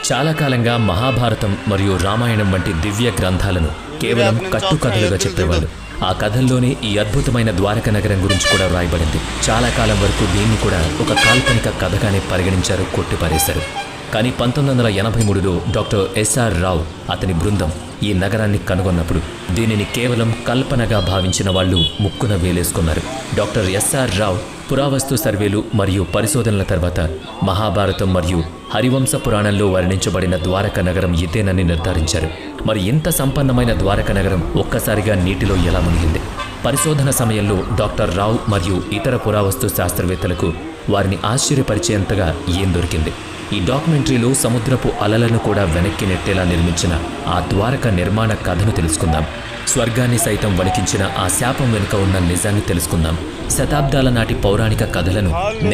చాలా కాలంగా మహాభారతం మరియు రామాయణం వంటి దివ్య గ్రంథాలను కేవలం కట్టుకథలుగా చెప్పేవాళ్ళు. ఆ కథల్లోనే ఈ అద్భుతమైన ద్వారక నగరం గురించి కూడా వ్రాయబడింది. చాలా కాలం వరకు దీన్ని కూడా ఒక కాల్పనిక కథగానే పరిగణించారు, కొట్టిపారేశారు. కానీ 1983లో డాక్టర్ ఎస్ఆర్ రావు అతని బృందం ఈ నగరాన్ని కనుగొన్నప్పుడు దీనిని కేవలం కల్పనగా భావించిన వాళ్ళు ముక్కున వేలేసుకున్నారు. డాక్టర్ ఎస్ఆర్ రావు పురావస్తు సర్వేలు మరియు పరిశోధనల తర్వాత మహాభారతం మరియు హరివంశ పురాణంలో వర్ణించబడిన ద్వారక నగరం ఇదేనని నిర్ధారించారు. మరి ఇంత సంపన్నమైన ద్వారక నగరం ఒక్కసారిగా నీటిలో ఎలా మునిగింది? పరిశోధన సమయంలో డాక్టర్ రావు మరియు ఇతర పురావస్తు శాస్త్రవేత్తలకు వారిని ఆశ్చర్యపరిచేంతగా ఏం దొరికింది? ఈ డాక్యుమెంటరీలో సముద్రపు అలలను కూడా వెనక్కి నెట్టేలా నిర్మించిన ఆ ద్వారక నిర్మాణ కథను తెలుసుకుందాం. స్వర్గాన్ని సైతం వణికించిన ఆ శాపం వెనుక ఉన్న నిజాన్ని తెలుసుకుందాం. శతాబ్దాల నాటి పౌరాణిక కథలను